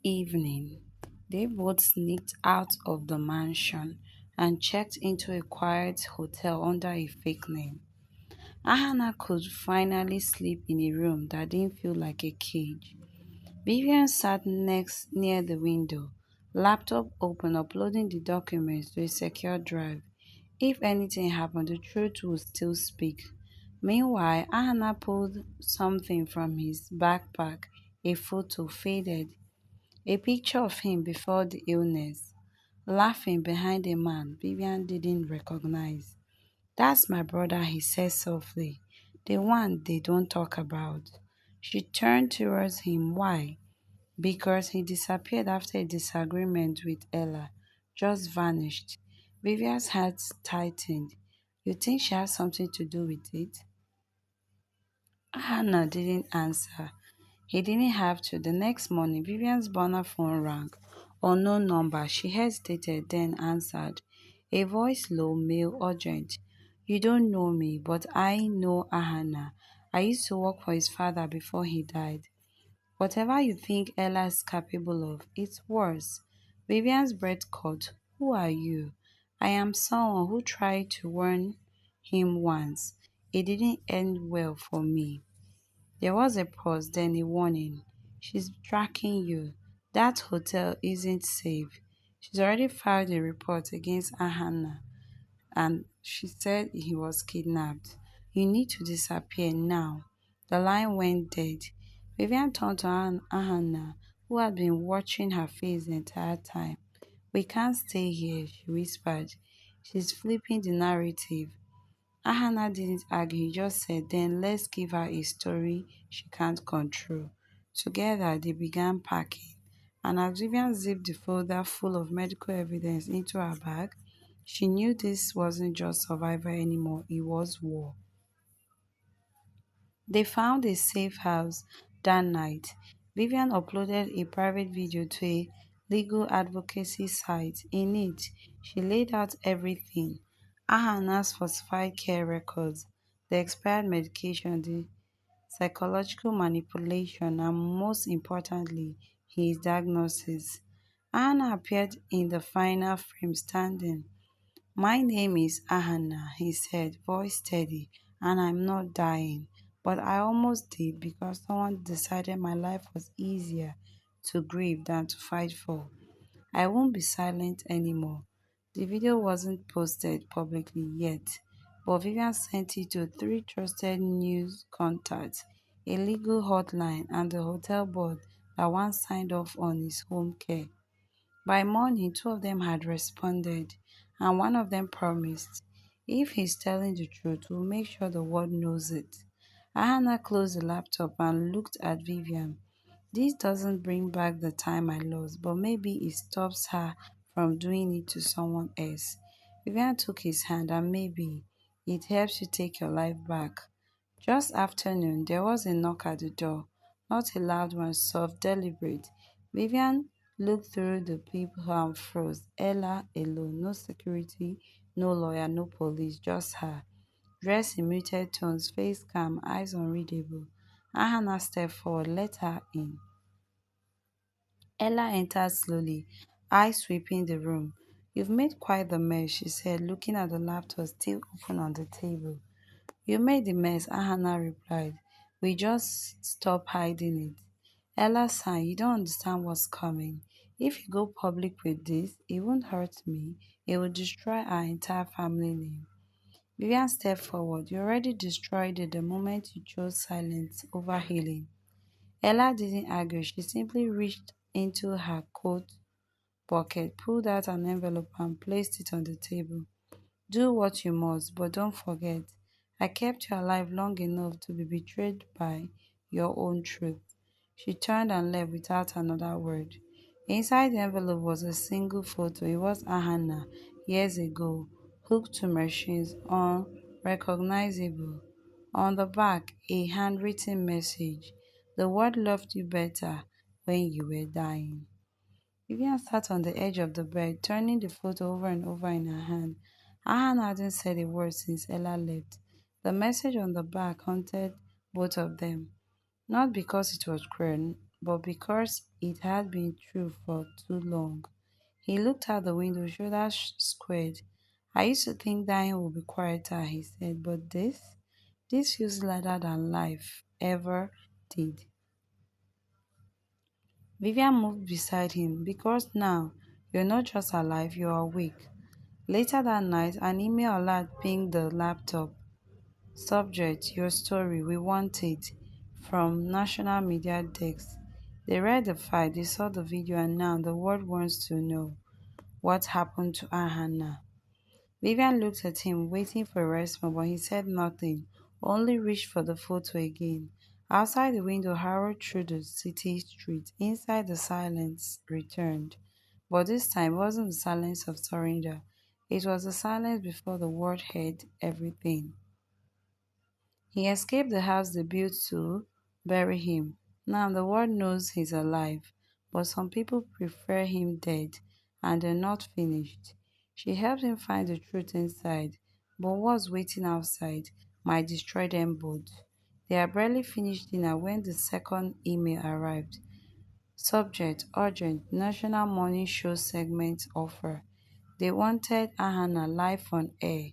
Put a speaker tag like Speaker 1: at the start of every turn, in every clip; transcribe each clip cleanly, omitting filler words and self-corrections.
Speaker 1: evening, they both sneaked out of the mansion and checked into a quiet hotel under a fake name. Ahana could finally sleep in a room that didn't feel like a cage. Vivian sat next near the window, laptop open, uploading the documents to a secure drive. If anything happened, the truth would still speak. Meanwhile, Ahana pulled something from his backpack, a photo faded, a picture of him before the illness, laughing behind a man Vivian didn't recognize. That's my brother, he said softly. The one they don't talk about. She turned towards him. Why? Because he disappeared after a disagreement with Ella. Just vanished. Vivian's heart tightened. You think she has something to do with it? Hannah didn't answer. He didn't have to. The next morning, Vivian's burner phone rang. Unknown number. She hesitated, then answered. A voice low, male, urgent. You don't know me, but I know Ahana. I used to work for his father before he died. Whatever you think Ella is capable of, it's worse. Vivian's breath caught. Who are you? I am someone who tried to warn him once. It didn't end well for me. There was a pause, then a warning. She's tracking you. That hotel isn't safe. She's already filed a report against Ahana and she said he was kidnapped. You need to disappear now. The line went dead. Vivian turned to Ahana, who had been watching her face the entire time. We can't stay here, she whispered. She's flipping the narrative. Ahana didn't argue, he just said, then let's give her a story she can't control. Together, they began packing, and as Vivian zipped the folder full of medical evidence into her bag, she knew this wasn't just survival anymore, it was war. They found a safe house that night. Vivian uploaded a private video to a legal advocacy site. In it, she laid out everything Ahana's falsified care records, the expired medication, the psychological manipulation, and most importantly, his diagnosis. Ahana appeared in the final frame standing. My name is Ahana, he said, voice steady, and I'm not dying. But I almost did because someone decided my life was easier to grieve than to fight for. I won't be silent anymore. The video wasn't posted publicly yet, but Vivian sent it to three trusted news contacts, a legal hotline, and the hotel board that once signed off on his home care. By morning, two of them had responded, and one of them promised, if he's telling the truth, we'll make sure the world knows it. Ahana closed the laptop and looked at Vivian. This doesn't bring back the time I lost, but maybe it stops her from doing it to someone else. Vivian took his hand and maybe it helps you take your life back. Just after noon, there was a knock at the door. Not a loud one, soft, deliberate. Vivian looked through the people and froze. Ella alone, no security, no lawyer, no police, just her. Dressed in muted tones, face calm, eyes unreadable. Ahana stepped forward, let her in. Ella entered slowly, eyes sweeping the room. You've made quite the mess, she said, looking at the laptop still open on the table. You made the mess, Ahana replied. We just stop hiding it. Ella sighed, you don't understand what's coming. If you go public with this, it won't hurt me. It will destroy our entire family name. Vivian stepped forward. You already destroyed it the moment you chose silence over healing. Ella didn't argue. She simply reached into her coat pocket, pulled out an envelope, and placed it on the table. Do what you must, but don't forget, I kept you alive long enough to be betrayed by your own truth. She turned and left without another word. Inside the envelope was a single photo. It was Ahana, years ago, hooked to machines, unrecognizable. On the back, a handwritten message. The world loved you better when you were dying. Vivian sat on the edge of the bed, turning the photo over and over in her hand. Ahan hadn't said a word since Ella left. The message on the back haunted both of them, not because it was cruel, but because it had been true for too long. He looked out the window, shoulders squared. I used to think dying would be quieter, he said, but this feels louder than life ever did. Vivian moved beside him because now you're not just alive, you're awake. Later that night, an email alert pinged the laptop. Subject: Your story, we want it. From National Media Desk. They read the file, they saw the video, and now the world wants to know what happened to Ahana. Vivian looked at him, waiting for a response, but he said nothing, only reached for the photo again. Outside the window, Harold through the city street. Inside, the silence returned. But this time, it wasn't the silence of surrender. It was the silence before the world heard everything. He escaped the house they built to bury him. Now the world knows he's alive, but some people prefer him dead, and they're not finished. She helped him find the truth inside, but what's waiting outside might destroy them both. They had barely finished dinner when the second email arrived. Subject: Urgent National Morning Show segment offer. They wanted Ahana live on air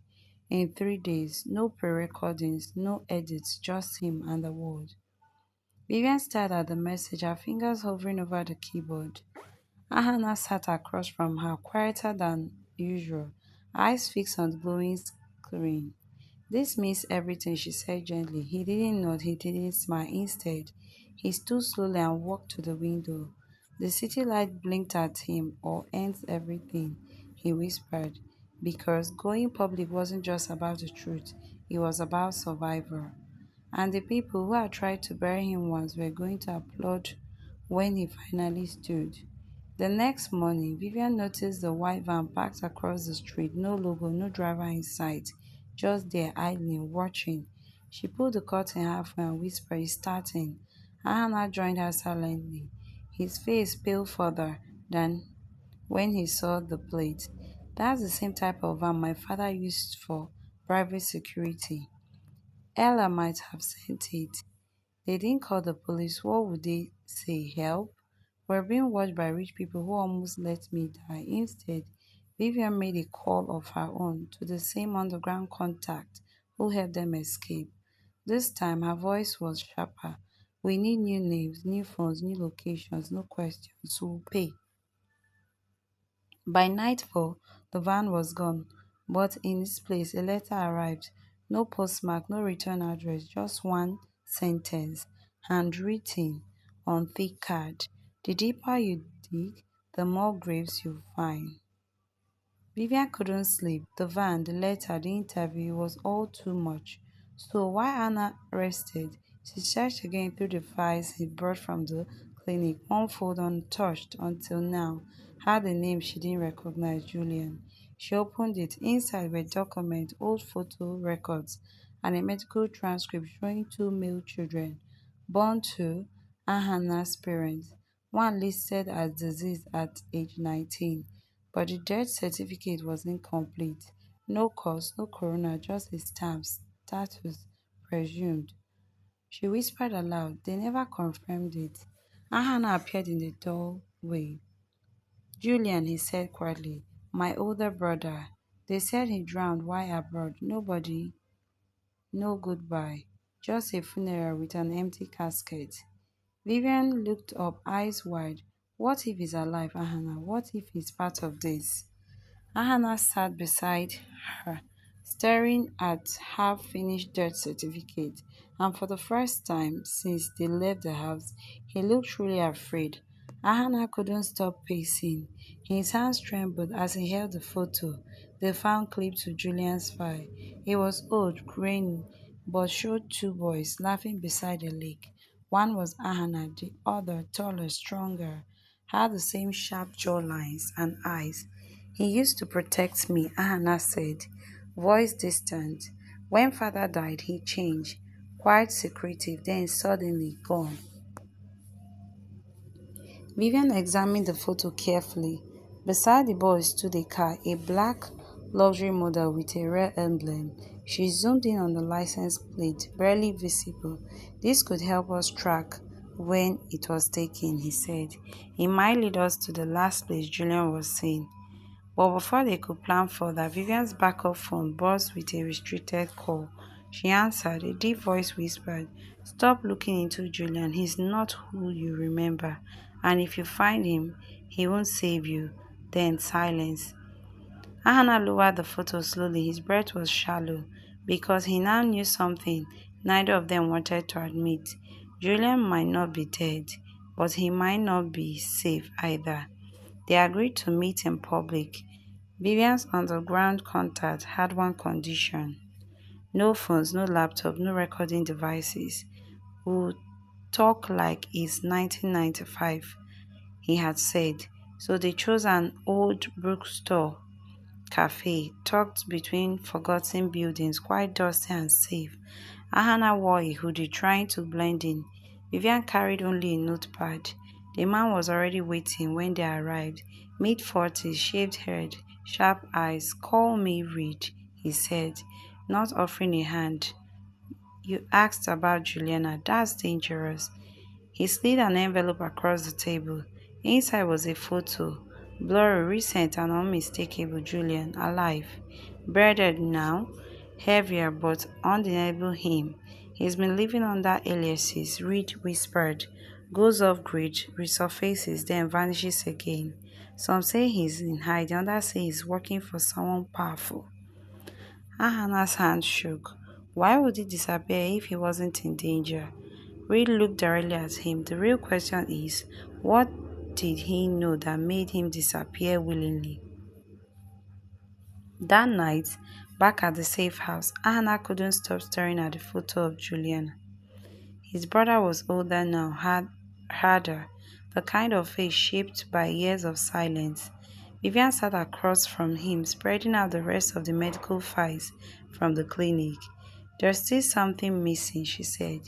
Speaker 1: in 3 days, no pre-recordings, no edits, just him and the world. Vivian stared at the message, her fingers hovering over the keyboard. Ahana sat across from her, quieter than usual, eyes fixed on the glowing screen. This means everything, she said gently. He didn't nod, he didn't smile. Instead, he stood slowly and walked to the window. The city light blinked at him. Or ends everything, he whispered, because going public wasn't just about the truth, it was about survival. And the people who had tried to bury him once were going to applaud when he finally stood. The next morning, Vivian noticed the white van parked across the street, no logo, no driver in sight, just there idling, watching. She pulled the curtain halfway and whispered, "It's starting." Hannah joined her silently, his face pale further than when he saw the plate. "That's the same type of van my father used for private security. Ella might have sent it. They didn't call the police. What would they say? Help? We're being watched by rich people who almost let me die." Instead, Vivian made a call of her own to the same underground contact who helped them escape. This time, her voice was sharper. "We need new names, new phones, new locations, no questions. We'll pay." By nightfall, the van was gone, but in its place a letter arrived. No postmark, no return address, just one sentence, handwritten on thick card. "The deeper you dig, the more graves you find." Vivian couldn't sleep. The van, the letter, the interview, it was all too much. So while Anna rested, she searched again through the files he brought from the clinic, one fold untouched until now, had a name she didn't recognize: Julian. She opened it. Inside were documents, old photo records, and a medical transcript showing two male children, born to Ahana's parents. One listed as deceased at age 19, but the death certificate was incomplete. No cause, no coroner, just a stamp, status presumed. She whispered aloud. They never confirmed it. Ahana appeared in the doorway. "Julian," he said quietly, "my older brother. They said he drowned while abroad. Nobody, no goodbye. Just a funeral with an empty casket." Vivian looked up, eyes wide. What if he's alive, Ahana? What if he's part of this? Ahana sat beside her, staring at half-finished death certificate, and for the first time since they left the house, he looked truly afraid. Ahana couldn't stop pacing. His hands trembled as he held the photo they found clipped to Julian's file. It was old, grainy, but showed two boys laughing beside a lake. One was Ahana, the other, taller, stronger, had the same sharp jawlines and eyes. "He used to protect me," Ahana said, voice distant. "When father died, he changed. Quite secretive, then suddenly gone." Vivian examined the photo carefully. Beside the boy stood a car, a black luxury model with a red emblem. She zoomed in on the license plate, barely visible. "This could help us track when it was taken, he said. It might lead us to the last place Julian was seen. But before they could plan further, Vivian's backup phone buzzed with a restricted call. She answered. A deep voice whispered, "Stop looking into Julian. He's not who you remember. And if you find him, he won't save you." Then silence. Ahana lowered the photo slowly. His breath was shallow because he now knew something neither of them wanted to admit. Julian might not be dead, but he might not be safe either. They agreed to meet in public. Vivian's underground contact had one condition: no phones, no laptop, no recording devices. We'll talk like it's 1995, he had said. So they chose an old bookstore cafe tucked between forgotten buildings, quite dusty and safe. Ahana wore a hoodie, trying to blend in. Vivian carried only a notepad. The man was already waiting when they arrived. Mid-40s, shaved head, sharp eyes. "Call me Reed," he said, not offering a hand. "You asked about Juliana. That's dangerous." He slid an envelope across the table. Inside was a photo. Blurry, recent, and unmistakable. Julian, alive. Bearded now, heavier but undeniable him. He's been living under aliases, Reed whispered. Goes off grid, resurfaces, then vanishes again. Some say he's in hiding, others say he's working for someone powerful. Ahana's hand shook. Why would he disappear if he wasn't in danger? Reed looked directly at him. The real question is, what did he know that made him disappear willingly? That night, back at the safe house, Anna couldn't stop staring at the photo of Julian. His brother was older now, harder, the kind of face shaped by years of silence. Vivian sat across from him, spreading out the rest of the medical files from the clinic. "There's still something missing," she said.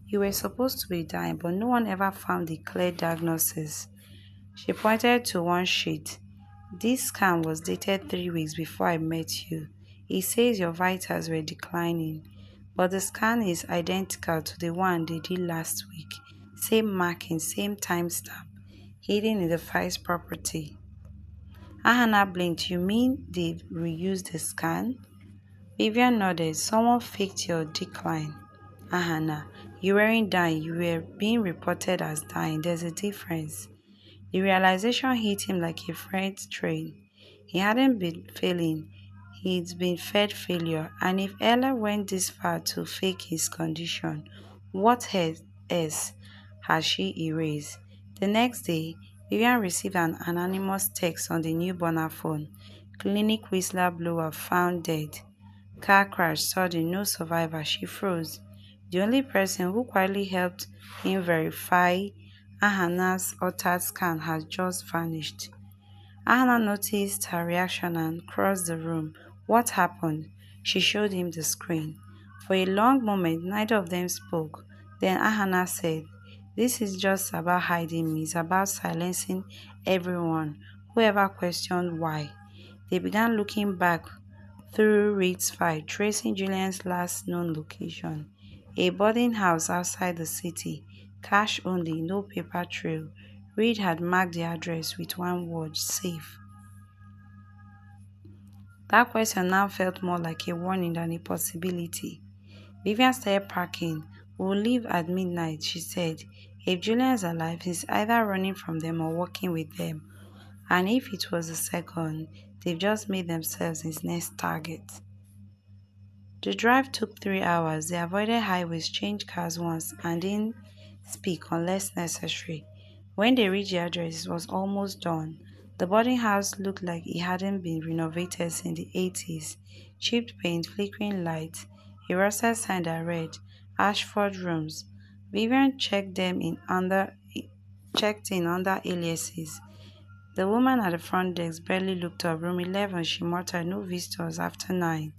Speaker 1: "You were supposed to be dying, but no one ever found the clear diagnosis." She pointed to one sheet. "This scan was dated 3 weeks before I met you. It says your vitals were declining, but the scan is identical to the one they did last week. Same marking, same timestamp, hidden in the file's property." Ahana blinked. "You mean they reused the scan?" Vivian nodded. "Someone faked your decline, Ahana. You weren't dying, you were being reported as dying. There's a difference." The realization hit him like a freight train. He hadn't been failing, he'd been fed failure, and if Ella went this far to fake his condition, what else had she erased? The next day, Vivian received an anonymous text on the newborn phone. "Clinic whistleblower found dead. Car crash, sudden, no survivor." She froze. The only person who quietly helped him verify Ahana's altered scan had just vanished. Ahana noticed her reaction and crossed the room. "What happened?" She showed him the screen. For a long moment, neither of them spoke. Then Ahana said, "This is just about hiding me. It's about silencing everyone who ever questioned why." They began looking back through Reed's file, tracing Julian's last known location: a boarding house outside the city. Cash only, no paper trail. Reed had marked the address with one word: safe. That question now felt more like a warning than a possibility. Vivian started packing. "We'll leave at midnight," she said. "If Julian's alive, he's either running from them or working with them. And if it was the second, they've just made themselves his next target." The drive took 3 hours. They avoided highways, changed cars once, and didn't speak unless necessary. When they reached the address, it was almost dawn. The boarding house looked like it hadn't been renovated since the 80s. Chipped paint, flickering lights, a rusted sign that read, "Ashford Rooms." Vivian checked in under aliases. The woman at the front desk barely looked up. "Room 11, she muttered. "No visitors after 9.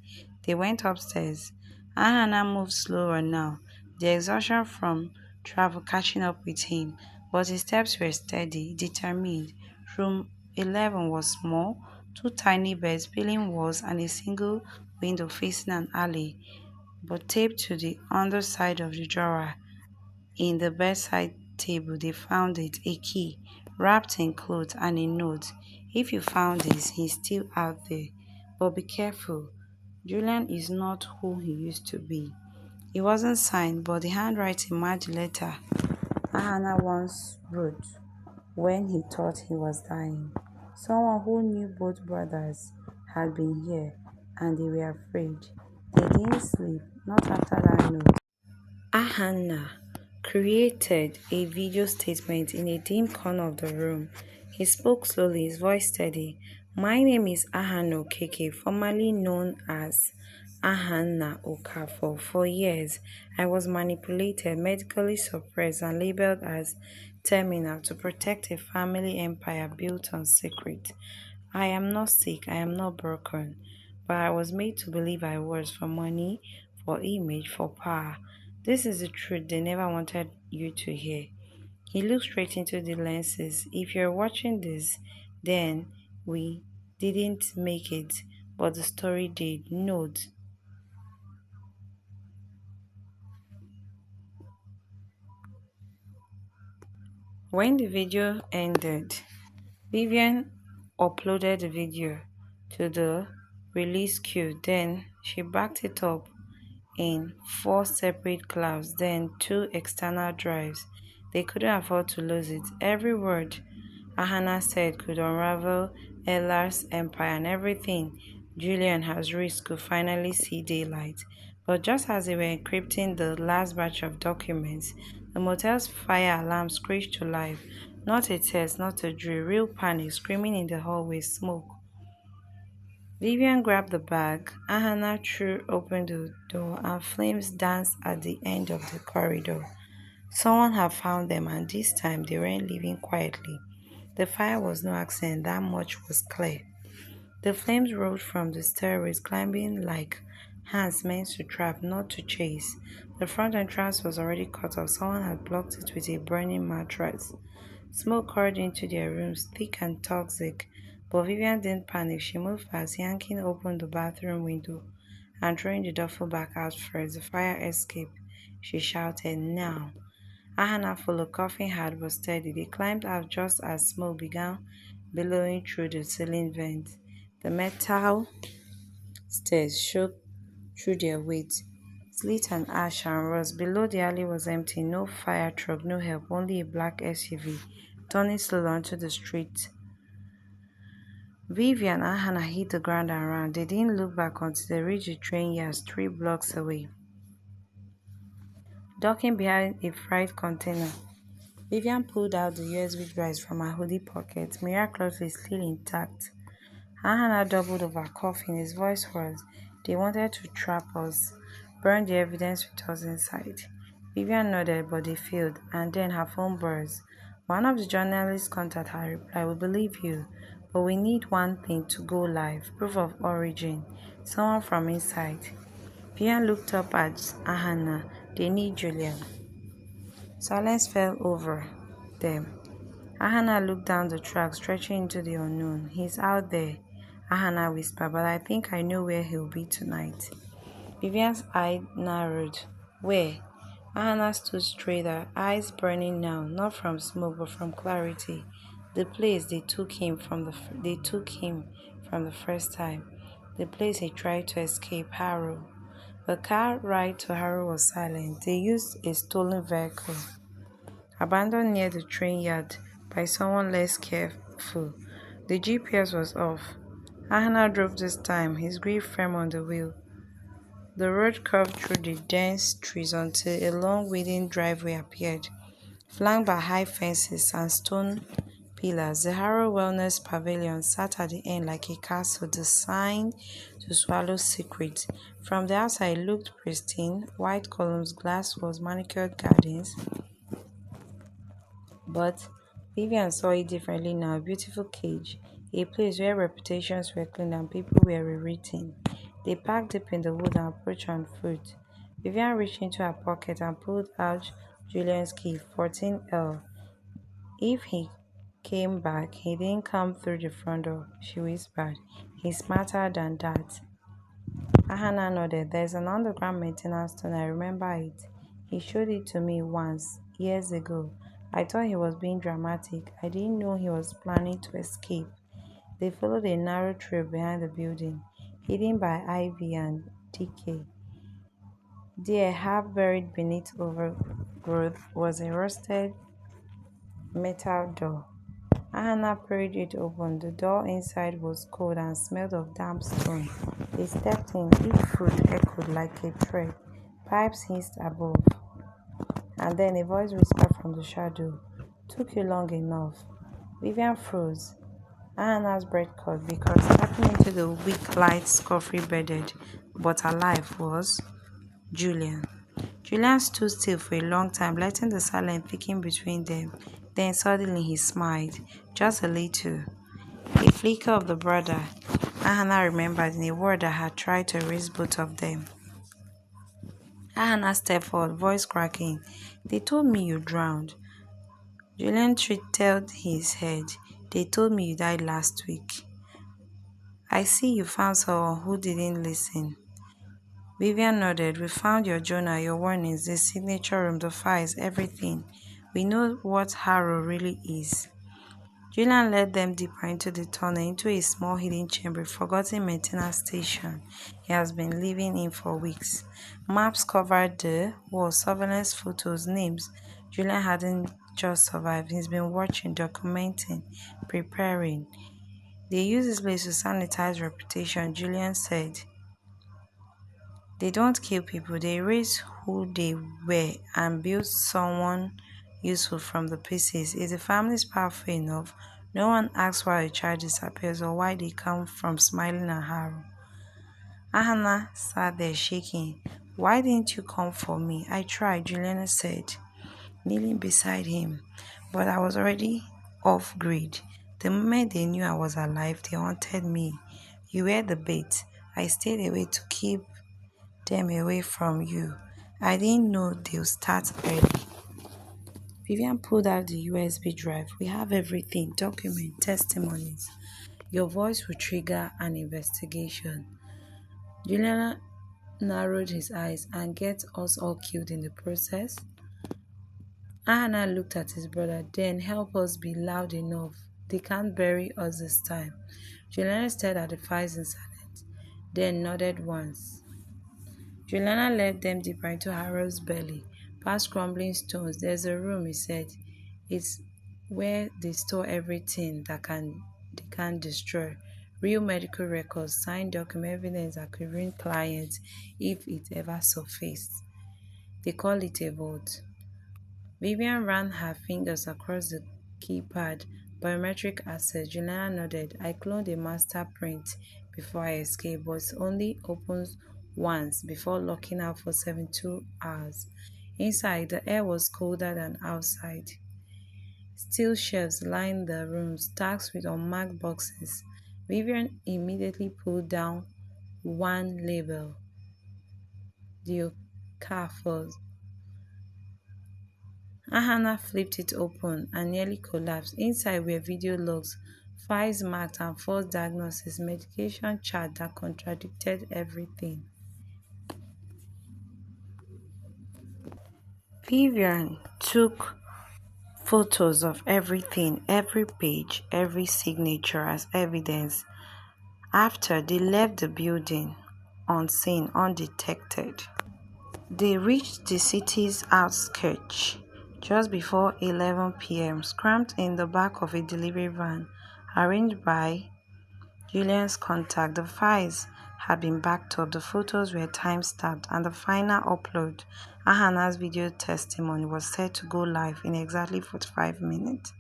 Speaker 1: They went upstairs. Hannah moved slower now, the exhaustion from travel catching up with him, but his steps were steady, determined. Room 11 was small, two tiny beds, peeling walls, and a single window facing an alley, but taped to the underside of the drawer in the bedside table, they found it, a key, wrapped in clothes and a note. If you found this, he's still out there. But be careful. Julian is not who he used to be. It wasn't signed, but the handwriting matched the letter Ahana once wrote when he thought he was dying. Someone who knew both brothers had been here, and they were afraid. They didn't sleep, not after that note. Ahana created a video statement in a dim corner of the room. He spoke slowly, his voice steady. My name is Ahana Okeke, formerly known as Ahana Okafor. For years, I was manipulated, medically suppressed, and labeled as terminal to protect a family empire built on secret. I am not sick, I am not broken, but I was made to believe I was for money, for image, for power. This is the truth they never wanted you to hear. He looked straight into the lenses. If you're watching this, then we didn't make it, but the story did. Note: when the video ended, Vivian uploaded the video to the release queue. Then she backed it up in four separate clouds, then two external drives. They couldn't afford to lose it. Every word Ahana said could unravel Ella's empire, and everything Julian has risked could finally see daylight. But just as they were encrypting the last batch of documents, the motel's fire alarm screeched to life. Not a test, not a drill, real panic, screaming in the hallway, smoke. Vivian grabbed the bag. Ahana threw open the door, and flames danced at the end of the corridor. Someone had found them, and this time they weren't leaving quietly. The fire was no accident, that much was clear. The flames rose from the stairways, climbing like hands meant to trap, not to chase. The front entrance was already cut off. Someone had blocked it with a burning mattress. Smoke curled into their rooms, thick and toxic. But Vivian didn't panic. She moved fast, yanking open the bathroom window and throwing the duffel bag out first. The fire escaped. She shouted, now. Ahana followed, coughing hard but steady. They climbed out just as smoke began billowing through the ceiling vents. The metal stairs shook through their weight, sleet and ash and rust. Below, the alley was empty. No fire truck, no help, only a black SUV turning slowly onto the street. Vivian and Hannah hit the ground and ran. They didn't look back until they reached the train yards 3 blocks away. Ducking behind a freight container, Vivian pulled out the USB drives from her hoodie pocket, miraculously still intact. Hannah doubled over, coughing. His voice was, they wanted to trap us, burn the evidence with us inside. Vivian nodded, but they failed, and then her phone buzzed. One of the journalists contacted her, replied, we believe you, but we need one thing to go live, proof of origin, someone from inside. Vivian looked up at Ahana. They need Julian. Silence fell over them. Ahana looked down the track, stretching into the unknown. He's out there, Ahana whispered, but I think I know where he'll be tonight. Vivian's eye narrowed. Where? Ahana stood straight, her eyes burning now, not from smoke but from clarity. The place they took him from the first time. The place he tried to escape, Harrow. The car ride to Harrow was silent. They used a stolen vehicle, abandoned near the train yard by someone less careful. The GPS was off. Ahana drove this time, his grip firm on the wheel. The road curved through the dense trees until a long winding driveway appeared, flanked by high fences and stone pillars. The Harrow Wellness Pavilion sat at the end like a castle designed to swallow secrets. From the outside it looked pristine, white columns, glass walls, manicured gardens. But Vivian saw it differently now, a beautiful cage, a place where reputations were clean and people were rewritten. They packed deep in the wood and approached on foot. Vivian reached into her pocket and pulled out Julian's key, 14L. If he came back, he didn't come through the front door, she whispered. He's smarter than that. Ahana nodded. There's an underground maintenance tunnel, I remember it. He showed it to me once, years ago. I thought he was being dramatic. I didn't know he was planning to escape. They followed a narrow trail behind the building, hidden by ivy and decay. There, half buried beneath overgrowth, was a rusted metal door. Hannah prayed it open. The door inside was cold and smelled of damp stone. They stepped in. Each foot echoed like a tread. Pipes hissed above. And then a voice whispered from the shadow. Took you long enough. Vivian froze. Hannah's breath caught because stepping into the weak light scuffery bedded but alive was Julian. Julian stood still for a long time, letting the silence thicken between them. Then suddenly he smiled, just a little. A flicker of the brother. Hannah remembered in a word that had tried to erase both of them. Hannah stepped forward, voice cracking. They told me you drowned. Julian tilted his head. They told me you died last week. I see you found someone who didn't listen. Vivian nodded. We found your journal, your warnings, the signature room, the files, everything. We know what Harrow really is. Julian led them deeper into the tunnel, into a small hidden chamber, forgotten maintenance station he has been living in for weeks. Maps covered the walls, surveillance photos, names. Julian hadn't just survived. He's been watching, documenting, preparing. They use this place to sanitize reputation, Julian said. They don't kill people, they erase who they were and build someone useful from the pieces. If the family is powerful enough, no one asks why a child disappears or why they come from smiling at Haru. Ahana sat there shaking. Why didn't you come for me? I tried, Juliana said, kneeling beside him. But I was already off grid. The moment they knew I was alive, they wanted me. You were the bait. I stayed away to keep them away from you. I didn't know they'll start early. Vivian pulled out the USB drive. We have everything, documents, testimonies. Your voice will trigger an investigation. Juliana narrowed his eyes and get us all killed in the process. Anna looked at his brother. Then help us be loud enough. They can't bury us this time. Juliana stared at the files in silence, then nodded once. Juliana led them deeper into Harold's belly, past crumbling stones. There's a room, he said. It's where they store everything they can destroy. Real medical records, signed document, evidence that could ruin clients if it ever surfaced. They call it a vault. Vivian ran her fingers across the keypad. Biometric access. Juliana nodded. I cloned a master print before I escaped, but it only opens once before locking out for 72 hours. Inside, the air was colder than outside. Steel shelves lined the room, stacked with unmarked boxes. Vivian immediately pulled down one label. The Okafor. Ahana flipped it open and nearly collapsed. Inside were video logs, files marked and false diagnosis, medication chart that contradicted everything. Vivian took photos of everything, every page, every signature as evidence. After they left the building, unseen, undetected, they reached the city's outskirts just before 11 p.m., crammed in the back of a delivery van arranged by Julian's contact. The files had been backed up, the photos were time-stamped, and the final upload, Ahana's video testimony, was set to go live in exactly 45 minutes.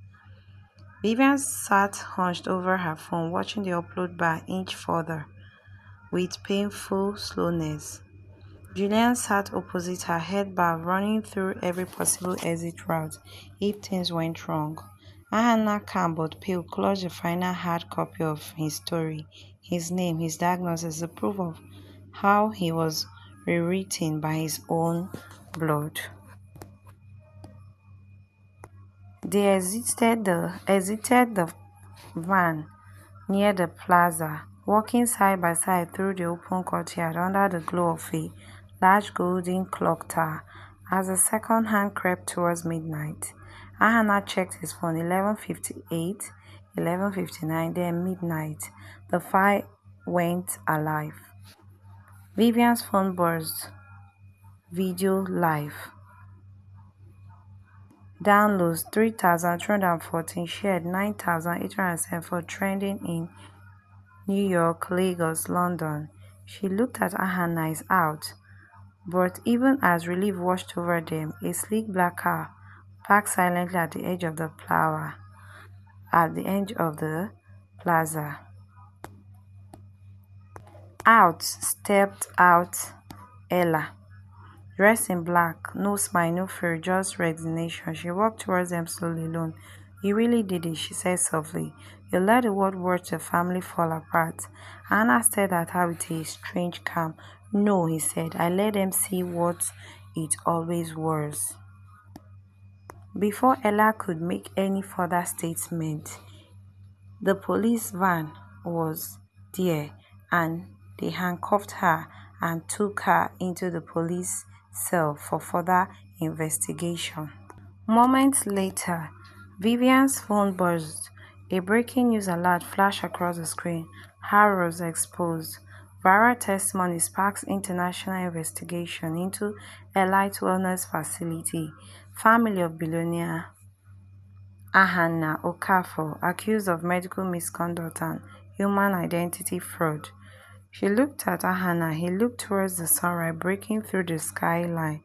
Speaker 1: Vivian sat hunched over her phone, watching the upload bar inch further with painful slowness. Julian sat opposite her, head bowed, running through every possible exit route if things went wrong. Ahana, calm but pale, clutched the final hard copy of his story, his name, his diagnosis, the proof of how he was rewritten by his own blood. They exited the van near the plaza, walking side by side through the open courtyard under the glow of a large golden clock tower. As the second hand crept towards midnight, Ahana checked his phone 11:58, 11:59, then midnight. The file went alive. Vivian's phone buzzed. Video live. Downloads 3,314, shared 9,874, trending in New York, Lagos, London. She looked at Ahana's out, but even as relief washed over them, a sleek black car parked silently at the edge of the plaza. Out stepped out Ella, dressed in black, no smile, no fear, just resignation. She walked towards them slowly alone. "You really did it," she said softly. "You let the world watch your family fall apart." Anna stared at her with a strange calm. "No," he said, "I let them see what it always was." Before Ella could make any further statement, the police van was there, and they handcuffed her and took her into the police cell for further investigation. Moments later, Vivian's phone buzzed. A breaking news alert flashed across the screen. Horrors exposed. Viral testimony sparks international investigation into Elite Wellness Facility. Family of billionaire Ahana Okafor accused of medical misconduct and human identity fraud. She looked at Ahana. He looked towards the sunrise breaking through the skyline,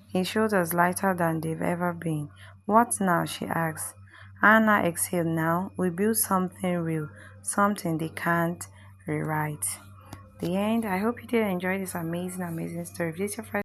Speaker 1: his shoulders lighter than they've ever been. "What now?" she asked. Ahana exhaled. "Now, we build something real, something they can't rewrite." The end. I hope you did enjoy this amazing story. If this is your first